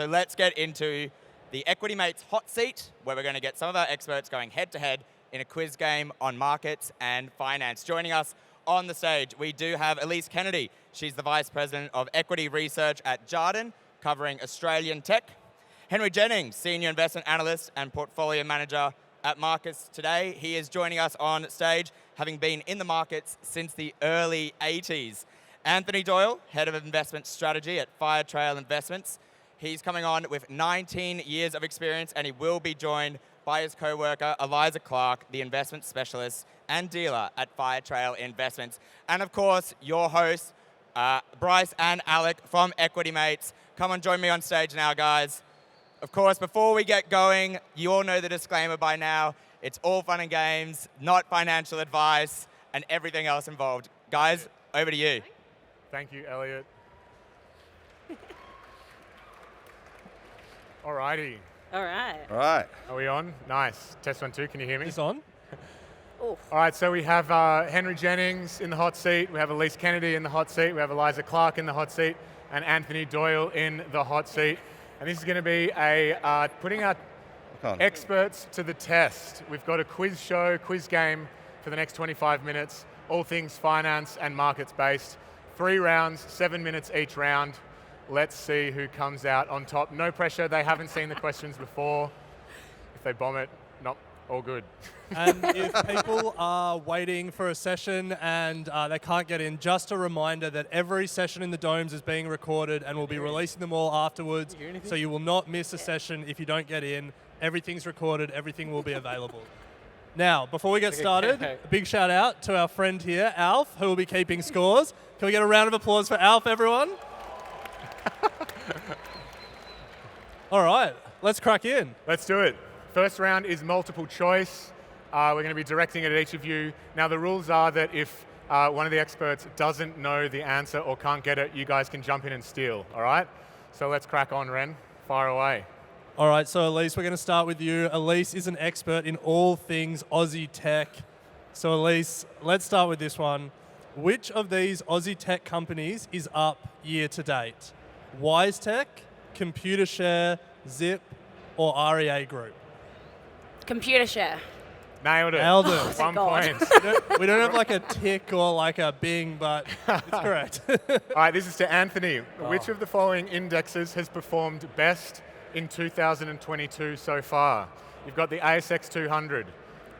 So let's get into the Equity Mates hot seat, where we're going to get some of our experts going head-to-head in a quiz game on markets and finance. Joining us on the stage, we do have Elise Kennedy. She's the Vice President of Equity Research at Jarden, covering Australian tech. Henry Jennings, Senior Investment Analyst and Portfolio Manager at Markets Today. He is joining us on stage, having been in the markets since the early 80s. Anthony Doyle, Head of Investment Strategy at Firetrail Investments. He's coming on with 19 years of experience, and he will be joined by his co-worker, Eliza Clark, the investment specialist and dealer at Firetrail Investments. And of course, your hosts, Bryce and Alec from Equity Mates. Come on, join me on stage now, guys. Of course, before we get going, you all know the disclaimer by now. It's all fun and games, not financial advice, and everything else involved. Guys, over to you. Thank you, Elliot. Alrighty. All right. All right. Are we on? Nice. Test 1, 2. Can you hear me? It's on. Oof. All right, so we have Henry Jennings in the hot seat. We have Elise Kennedy in the hot seat. We have Eliza Clark in the hot seat. And Anthony Doyle in the hot seat. And this is going to be a putting our experts to the test. We've got a quiz show, quiz game for the next 25 minutes. All things finance and markets based. 3 rounds, 7 minutes each round. Let's see who comes out on top. No pressure, they haven't seen the questions before. If they bomb it, not all good. And if people are waiting for a session and they can't get in, just a reminder that every session in the Domes is being recorded and we'll be releasing them all afterwards. So you will not miss a session if you don't get in. Everything's recorded, everything will be available. Now, before we get started, a big shout out to our friend here, Alf, who will be keeping scores. Can we get a round of applause for Alf, everyone? All right, let's crack in. Let's do it. First round is multiple choice. We're going to be directing it at each of you. Now, the rules are that if one of the experts doesn't know the answer or can't get it, you guys can jump in and steal, all right? So let's crack on, Ren. Fire away. All right, so Elise, we're going to start with you. Elise is an expert in all things Aussie tech. So Elise, let's start with this one. Which of these Aussie tech companies is up year to date? WiseTech, Computershare, Zip, or REA Group? Computershare. Nailed it. Nailed it. 1 God. point. We don't have like a tick or like a bing, but it's correct. All right, this is to Anthony. Which of the following indexes has performed best in 2022 so far? You've got the ASX 200.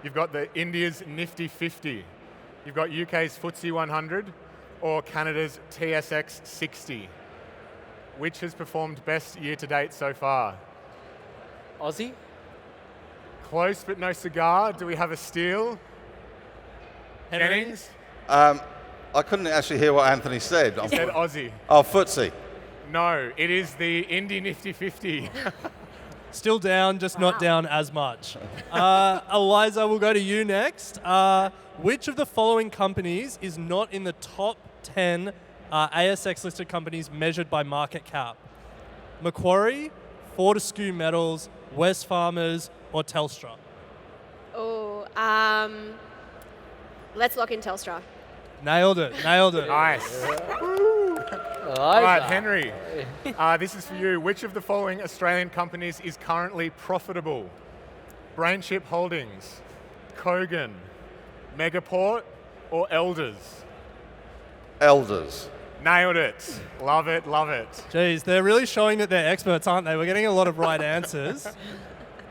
You've got the India's Nifty 50. You've got UK's FTSE 100 or Canada's TSX 60. Which has performed best year to date so far? Aussie? Close but no cigar. Do we have a steal? Henry? Jennings? I couldn't actually hear what Anthony said. He said Aussie. Oh, footsie. No, it is the Indy Nifty 50. Still down, just not down as much. Eliza, we'll go to you next. Which of the following companies is not in the top 10 ASX-listed companies measured by market cap? Macquarie, Fortescue Metals, Wesfarmers, or Telstra? Oh, let's lock in Telstra. Nailed it, nailed it. Nice. All right, Henry. This is for you. Which of the following Australian companies is currently profitable? Brainchip Holdings, Kogan, Megaport, or Elders? Elders. Nailed it. Love it, love it. Geez, they're really showing that they're experts, aren't they? We're getting a lot of right answers.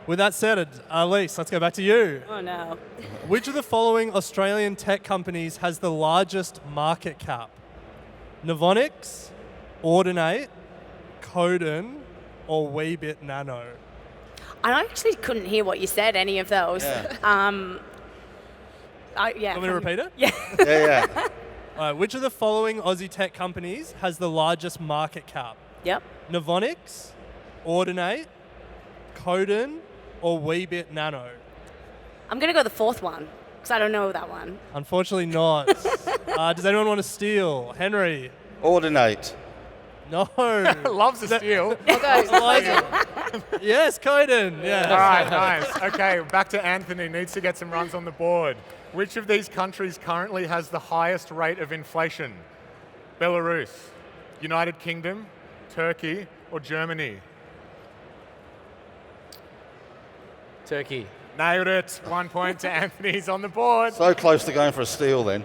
With that said, Elise, let's go back to you. Oh, no. Which of the following Australian tech companies has the largest market cap? Novonix, Audinate, Codan, or Weebit Nano? I actually couldn't hear what you said, any of those. Yeah. Yeah. Want me to repeat it? Yeah. Yeah. Which of the following Aussie tech companies has the largest market cap? Yep. Novonix, Audinate, Codan, or Weebit Nano? I'm going to go the fourth one, because I don't know that one. Unfortunately not. Does anyone want to steal? Henry? Ordinate. No. Loves a steal. I'll go. Eliza. Yes, Codan. Yes. All right, nice. Okay, back to Anthony. Needs to get some runs on the board. Which of these countries currently has the highest rate of inflation? Belarus, United Kingdom, Turkey, or Germany? Turkey. Nailed it. 1 point to Anthony. He's on the board. So close to going for a steal then.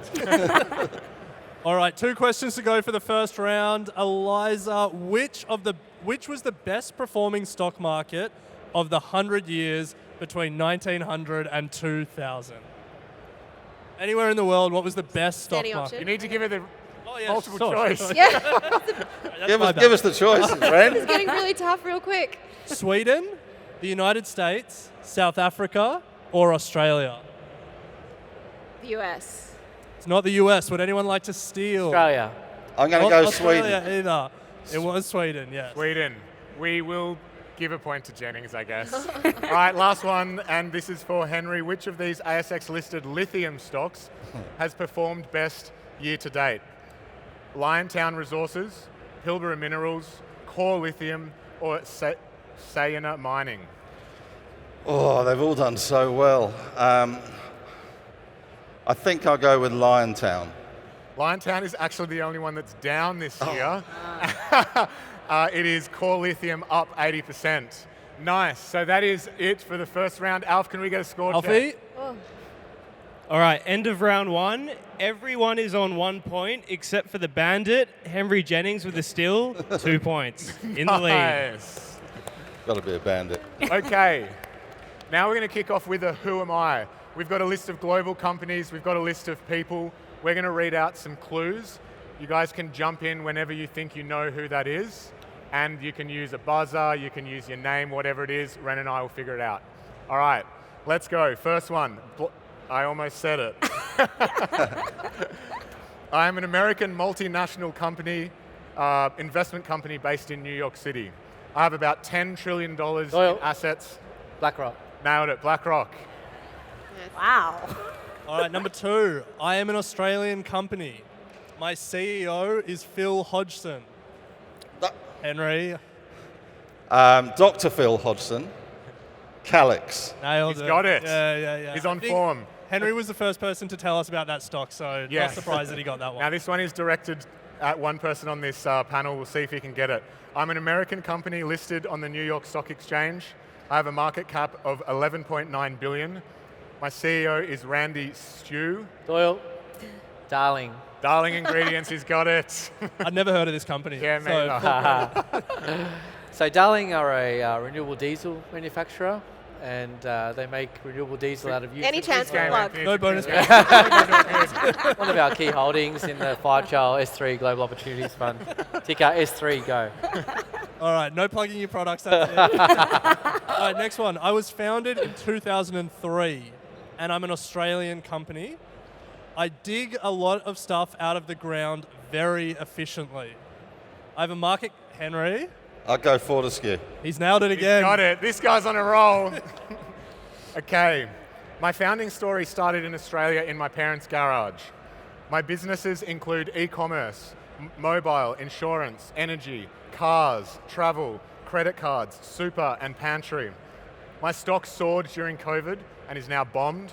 All right, 2 questions to go for the first round. Eliza, which was the best performing stock market of the 100 years between 1900 and 2000? Anywhere in the world, what was the best stock Standing market? You need to give it the Oh, yeah, multiple sure, choice. sure. Yeah, Give us the choices, friend. it's getting really tough real quick. Sweden, the United States, South Africa, or Australia? The US. It's not the US. Would anyone like to steal? Australia. I'm going to Not go Australia Sweden. either. It was Sweden, yes. Sweden. We will give a point to Jennings, I guess. All right, last one, and this is for Henry. Which of these ASX-listed lithium stocks has performed best year to date? Liontown Resources, Pilbara Minerals, Core Lithium, or Sayona Mining? Oh, they've all done so well. I think I'll go with Liontown. Liontown is actually the only one that's down this year. It is Core Lithium up 80%. Nice. So that is it for the first round. Alf, can we get a score Alfie? check? All right, end of round 1. Everyone is on 1 point except for the bandit, Henry Jennings with a steal, 2 points in the lead. Nice. Got to be a bandit. Okay. Now we're going to kick off with a Who Am I? We've got a list of global companies. We've got a list of people. We're going to read out some clues. You guys can jump in whenever you think you know who that is. And you can use a buzzer, you can use your name, whatever it is. Ren and I will figure it out. All right, let's go. First one. I almost said it. I am an American multinational company, investment company based in New York City. I have about $10 trillion Doyle. in assets. BlackRock. Nailed it, BlackRock. Wow. All right, number 2. I am an Australian company. My CEO is Phil Hodgson. Henry, Dr. Phil Hodgson, Calix. nailed He's it. got it. Yeah. He's I on think form. Henry was the first person to tell us about that stock, so Yes. not surprised that he got that one. Now this one is directed at one person on this panel. We'll see if he can get it. I'm an American company listed on the New York Stock Exchange. I have a market cap of 11.9 billion. My CEO is Randy Stew. Doyle. Darling. Darling Ingredients, he's got it. I'd never heard of this company. Yeah, me so neither. So Darling are a renewable diesel manufacturer, and they make renewable diesel out of used. Any chance for a Game, plug? Anthony. no bonus. One of our key holdings in the 5-child S3 Global Opportunities Fund. Ticker S3 Go. All right, no plugging your products. That's it. All right, next one. I was founded in 2003, and I'm an Australian company. I dig a lot of stuff out of the ground very efficiently. I have a market... Henry? I'll go Fortescue. He's nailed it He's again. got it. This guy's on a roll. Okay. My founding story started in Australia in my parents' garage. My businesses include e-commerce, mobile, insurance, energy, cars, travel, credit cards, super, and pantry. My stock soared during COVID and is now bombed.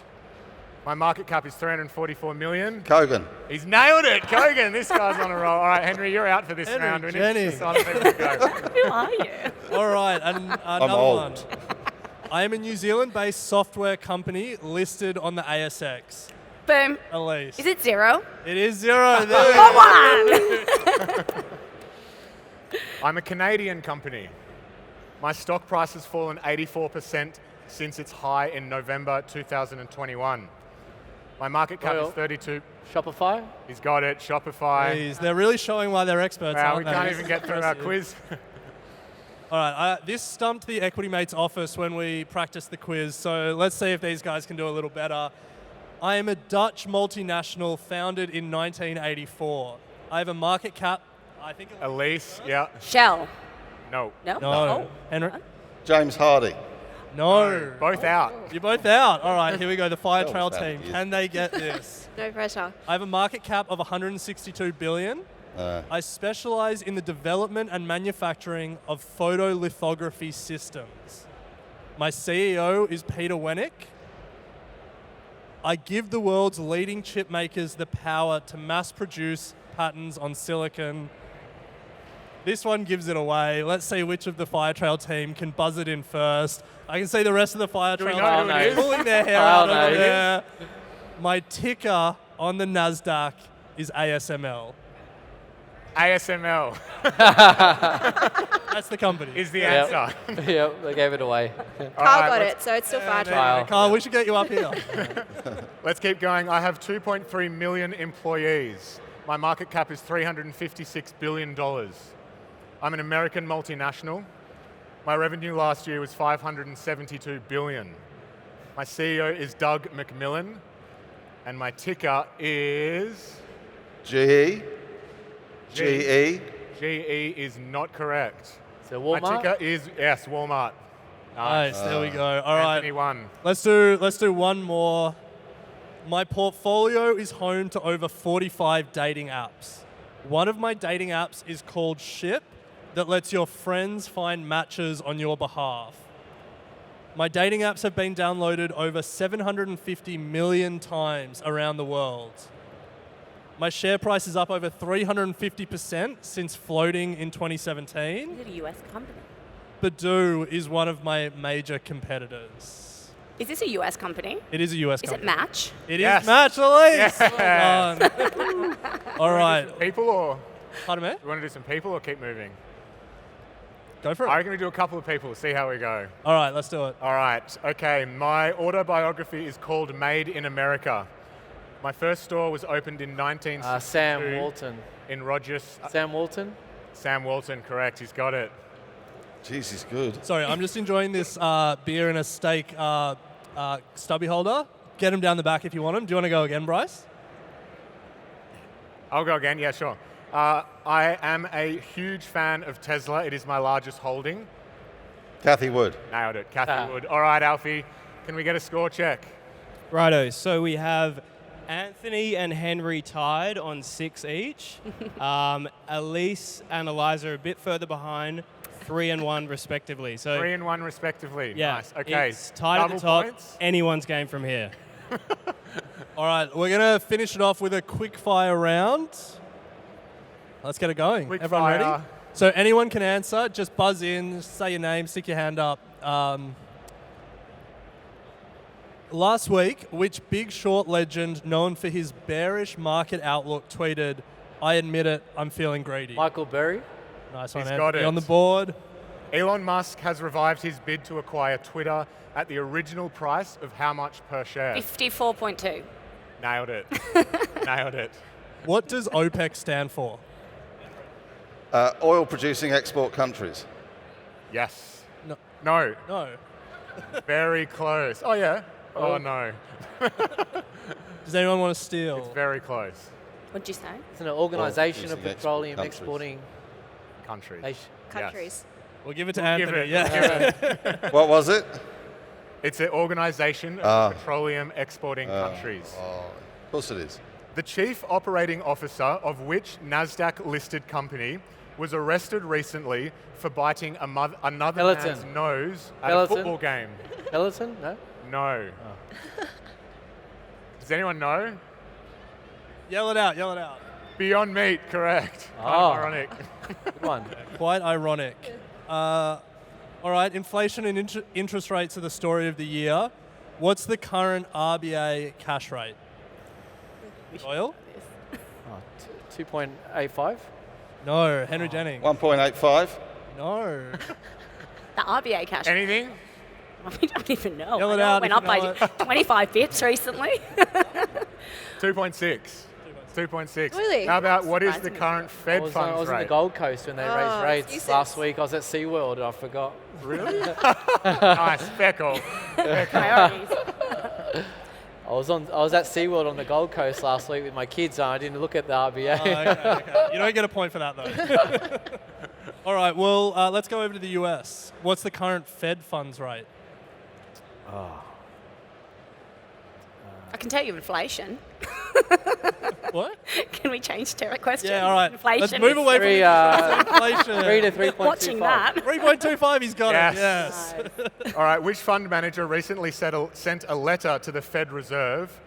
My market cap is 344 million. Kogan. He's nailed it, Kogan. This guy's on a roll. All right, Henry, you're out for this Henry round. We need Jennings. to decide where to go. Who are you? All right, and another old. one. I am a New Zealand-based software company listed on the ASX. Boom. Elise. Is it 0? It is 0. There Come on. I'm a Canadian company. My stock price has fallen 84% since its high in November 2021. My market cap is Well, 32. Shopify. He's got it. Shopify. Please, they're really showing why they're experts, Wow, aren't we they? can't This even is get through our impressive. quiz. All right, this stumped the Equity Mates office when we practiced the quiz, so let's see if these guys can do a little better. I am a Dutch multinational founded in 1984. I have a market cap, I think... Elise, yeah. Shell. No. No? No. Henry? James Hardy. No. Both out. You're both out. All right, here we go. The Fire That Trail was bad, team. yes. Can they get this? No pressure. I have a market cap of 162 billion. I specialize in the development and manufacturing of photolithography systems. My CEO is Peter Wennick. I give the world's leading chip makers the power to mass produce patterns on silicon. This one gives it away. Let's see which of the Fire Trail team can buzz it in first. I can see the rest of the Fire Do we Trail know team who it is? pulling their hair out over there. My ticker on the NASDAQ is ASML. ASML That's the company. is the answer. Yep, they gave it away. Carl right, got let's- it, so it's still Fire Trail. Wow. Carl, we should get you up here. Let's keep going. I have 2.3 million employees. My market cap is $356 billion. I'm an American multinational. My revenue last year was $572 billion. My CEO is Doug McMillan, and my ticker is GE? GE? GE is not correct. So My Walmart. ticker is, yes, Walmart. Nice, there we go. All right. Anthony won. Let's do one more. My portfolio is home to over 45 dating apps. One of my dating apps is called Ship, that lets your friends find matches on your behalf. My dating apps have been downloaded over 750 million times around the world. My share price is up over 350% since floating in 2017. Is it a US company? Badoo is one of my major competitors. Is this a US company? It is a US Is it company. Match? It Yes. is Match, Elise. Yes. Well done. All right. People or, Pardon me? you want to do some people or keep moving? Go for it. I reckon we do a couple of people, see how we go. All right, let's do it. All right, okay, my autobiography is called Made in America. My first store was opened in 1962 Sam Walton. in Rogers. Sam Walton? Sam Walton, correct, he's got it. Jeez, he's good. Sorry, I'm just enjoying this beer and a steak stubby holder. Get them down the back if you want them. Do you want to go again, Bryce? I'll go again, yeah, sure. I am a huge fan of Tesla. It is my largest holding. Kathy Wood. Nailed it, Kathy Wood. All right, Alfie, can we get a score check? Righto, so we have Anthony and Henry tied on 6 each. Elise and Eliza are a bit further behind, 3 and 1 respectively. So 3 and 1 respectively. yeah, Nice, okay. it's tied at the Double top. points? Anyone's game from here. All right, we're going to finish it off with a quick fire round. Let's get it going. Quick Everyone fire. ready? So anyone can answer. Just buzz in, say your name, stick your hand up. Last week, which Big Short legend known for his bearish market outlook tweeted, "I admit it, I'm feeling greedy." Michael Berry? Nice one, He's got Anthony, it. on the board. Elon Musk has revived his bid to acquire Twitter at the original price of how much per share? 54.2. Nailed it. Nailed it. What does OPEC stand for? Oil producing export countries. Yes. No. No. No. Very close. Oh, yeah. Oh, no. Does anyone want to steal? It's very close. What'd you say? It's an organisation of producing petroleum countries. exporting Countries. nations. Countries. We'll give it to Give Anthony. it. Yeah. Give it. What was it? It's an organization of petroleum exporting countries. Of course it is. The chief operating officer of which NASDAQ listed company was arrested recently for biting another Peloton. man's nose at Peloton. a football game. Peloton? No? No. Does anyone know? Yell it out, yell it out. Beyond Meat, correct. Kind Oh. of ironic. Good one. Quite ironic. All right, inflation and interest rates are the story of the year. What's the current RBA cash rate? Oil? 2.85? No. Henry Jennings? 1.85. No. The RBA cash. Anything? We don't even know. Yell I it know out went if up you by know it. 25 bits recently. 2.6. 2.6. Really? How about what is the Surprising. current I Fed was funds on the rate? Gold Coast when they Oh, raised rates. excuses. Last week I was at SeaWorld and I forgot. Really? Nice, Speckle. Priorities. I was at SeaWorld on the Gold Coast last week with my kids and I didn't look at the RBA. Okay. You don't get a point for that, though. All right, well, let's go over to the US. What's the current Fed funds rate? I can tell you inflation. What? Can we change to a question? Yeah, all right. Inflation. Let's move away from inflation. 3 to 3.25. Watching that. 3.25, he's got Yes. it. Yes. All right, which fund manager recently sent a letter to the Fed Reserve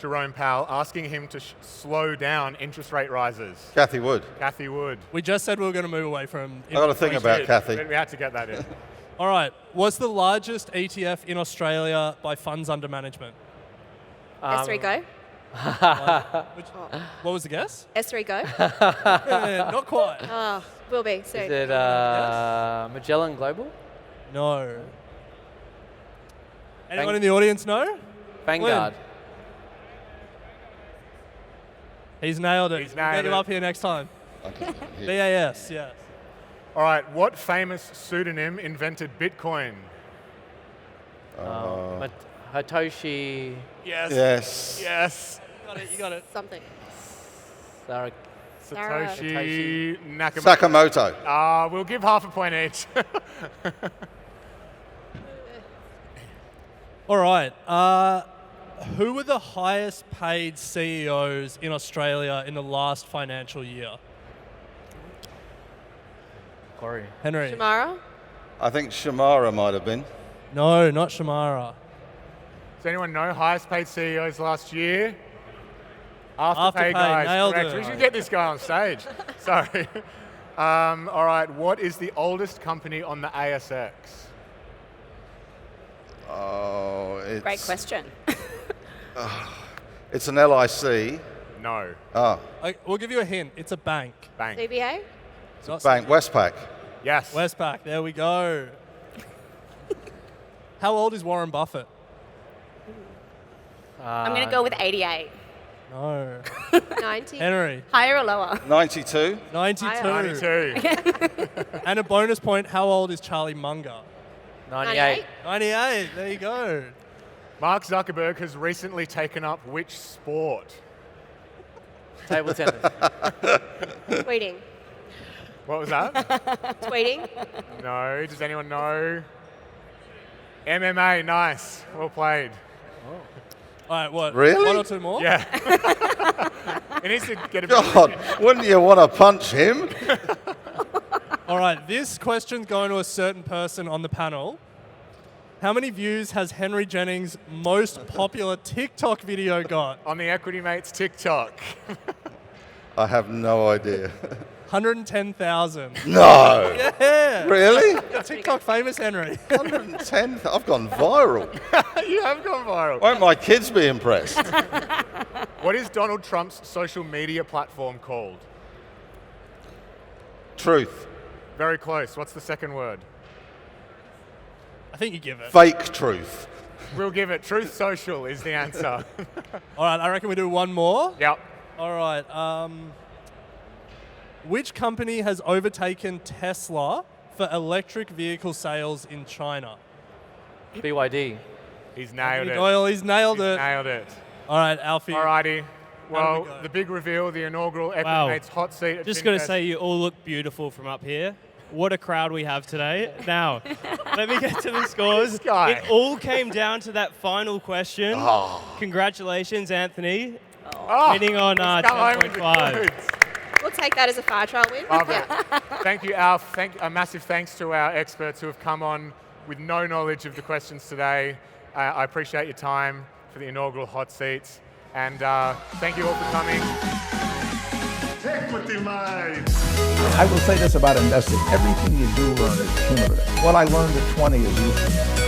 Jerome Powell, asking him to slow down interest rate rises? Kathy Wood. Kathy Wood. We just said we were going to move away from. I got a thing about Kathy. We had to get that in. All right. What's the largest ETF in Australia by funds under management? S3 Go. What was the guess? S3 Go. Yeah, not quite. Oh, will be soon. Is it Magellan Global? No. Anyone in the audience know? Vanguard. He's nailed it. He's nailed Get him it. up here next time. Okay. BAS, yes. All right, what famous pseudonym invented Bitcoin? Hitoshi Yes. Yes. Yes. You got it. Something. Sarah. Satoshi Nakamoto. Sakamoto. We'll give half a point each. All right. Who were the highest paid CEOs in Australia in the last financial year? Corey. Henry. Shamara. I think Shamara might have been. No, not Shamara. Does anyone know highest paid CEOs last year? Afterpay, guys. nailed Correct. it. We should get this guy on stage. Sorry. All right, what is the oldest company on the ASX? Oh, it's... Great question. It's an LIC. No. Oh, We'll give you a hint. It's a bank. Bank. CBA. It's not Bank, Westpac. Yes. Westpac. There we go. How old is Warren Buffett? I'm going to go with 88. No. 90. Henry. Higher or lower? 92. 92. 92. And a bonus point, how old is Charlie Munger? 98. 98. There you go. Mark Zuckerberg has recently taken up which sport? Table tennis. Tweeting. What was that? Tweeting. No. Does anyone know? MMA. Nice. Well played. All right, what? Really? One or two more? Yeah. He needs to get a bit God, wouldn't you want to punch him? All right, this question's going to a certain person on the panel. How many views has Henry Jennings' most popular TikTok video got? on the Equity Mates TikTok. I have no idea. 110,000. No. Yeah. Really? You're TikTok famous, Henry. 110? I've gone viral. You have gone viral. Won't my kids be impressed? What is Donald Trump's social media platform called? Truth. Very close. What's the second word? I think you give it. Fake truth. We'll give it. Truth Social is the answer. All right, I reckon we do one more. Yep. All right. Which company has overtaken Tesla for electric vehicle sales in China? BYD. He's nailed it. Doyle, he's nailed He's it. nailed it. All right, Alfie. Alrighty. Well, we go? the big reveal, the inaugural Equity Wow. Mates hot seat at Just got to FinFest. say, you all look beautiful from up here. What a crowd we have today. Now, let me get to the scores. This guy. It all came down to that final question. Congratulations, Anthony. Oh, Winning on let's go home with the 10.5. goods. We'll take that as a fire trial win. Love it. Yeah. Thank you, Alf. A massive thanks to our experts who have come on with no knowledge of the questions today. I appreciate your time for the inaugural hot seats. And thank you all for coming. I will say this about investing. Everything you do learn is cumulative. What I learned at 20 is useful.